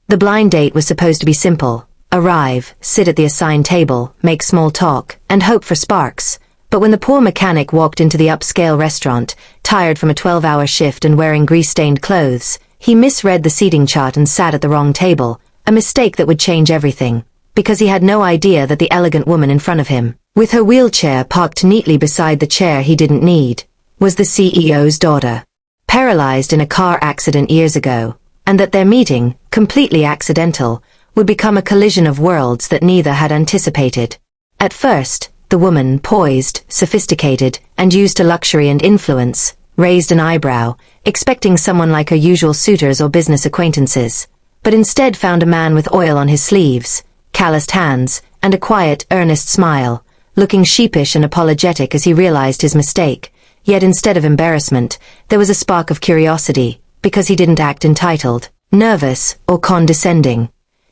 The blind date was supposed to be simple. Arrive, sit at the assigned table, make small talk, and hope for sparks. But when the poor mechanic walked into the upscale restaurant, tired from a 12-hour shift and wearing grease-stained clothes, he misread the seating chart and sat at the wrong table, a mistake that would change everything, because he had no idea that the elegant woman in front of him, with her wheelchair parked neatly beside the chair he didn't need, was the CEO's daughter, paralyzed in a car accident years ago, and that their meeting, completely accidental, would become a collision of worlds that neither had anticipated. At first, the woman, poised, sophisticated, and used to luxury and influence, raised an eyebrow, expecting someone like her usual suitors or business acquaintances, but instead found a man with oil on his sleeves, calloused hands, and a quiet, earnest smile, looking sheepish and apologetic as he realized his mistake. Yet instead of embarrassment, there was a spark of curiosity, because he didn't act entitled, nervous, or condescending.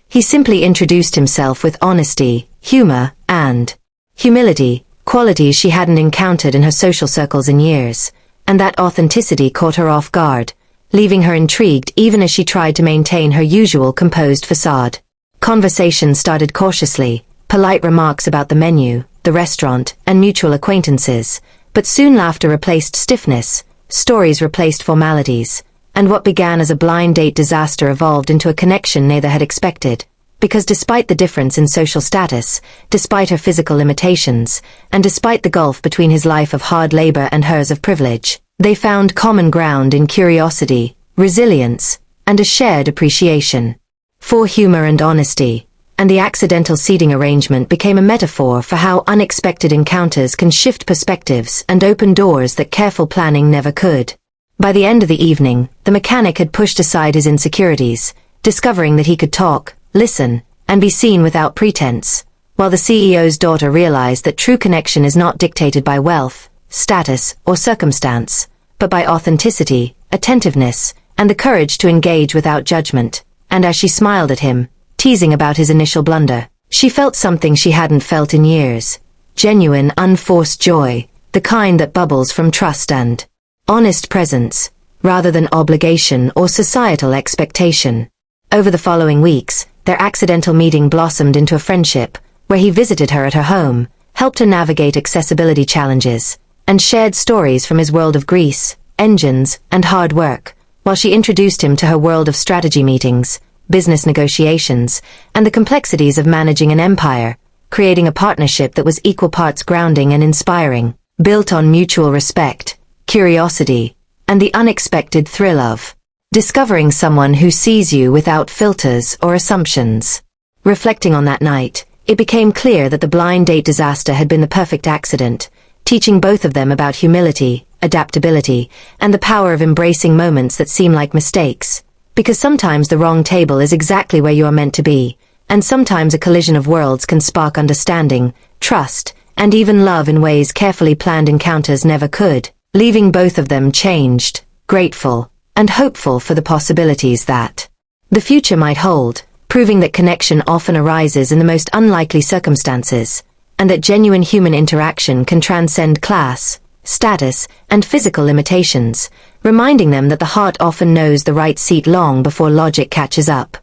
He simply introduced himself with honesty, humor, and humility, qualities she hadn't encountered in her social circles in years, and that authenticity caught her off guard, leaving her intrigued even as she tried to maintain her usual composed facade. Conversation started cautiously, polite remarks about the menu, the restaurant, and mutual acquaintances, but soon laughter replaced stiffness, stories replaced formalities, and what began as a blind date disaster evolved into a connection neither had expected. Because despite the difference in social status, despite her physical limitations, and despite the gulf between his life of hard labor and hers of privilege, they found common ground in curiosity, resilience, and a shared appreciation for humor and honesty, and the accidental seating arrangement became a metaphor for how unexpected encounters can shift perspectives and open doors that careful planning never could. By the end of the evening, the mechanic had pushed aside his insecurities, discovering that he could talk, listen, and be seen without pretense, while the CEO's daughter realized that true connection is not dictated by wealth, status, or circumstance, but by authenticity, attentiveness, and the courage to engage without judgment. And as she smiled at him, teasing about his initial blunder, she felt something she hadn't felt in years. Genuine, unforced joy, the kind that bubbles from trust and honest presence, rather than obligation or societal expectation. Over the following weeks, their accidental meeting blossomed into a friendship, where he visited her at her home, helped her navigate accessibility challenges, and shared stories from his world of grease, engines, and hard work, while she introduced him to her world of strategy meetings, business negotiations, and the complexities of managing an empire, creating a partnership that was equal parts grounding and inspiring, built on mutual respect, curiosity, and the unexpected thrill of discovering someone who sees you without filters or assumptions. Reflecting on that night, it became clear that the blind date disaster had been the perfect accident, teaching both of them about humility, adaptability, and the power of embracing moments that seem like mistakes. Because sometimes the wrong table is exactly where you are meant to be, and sometimes a collision of worlds can spark understanding, trust, and even love in ways carefully planned encounters never could, leaving both of them changed, grateful, and hopeful for the possibilities that the future might hold, proving that connection often arises in the most unlikely circumstances, and that genuine human interaction can transcend class, status, and physical limitations, reminding them that the heart often knows the right seat long before logic catches up.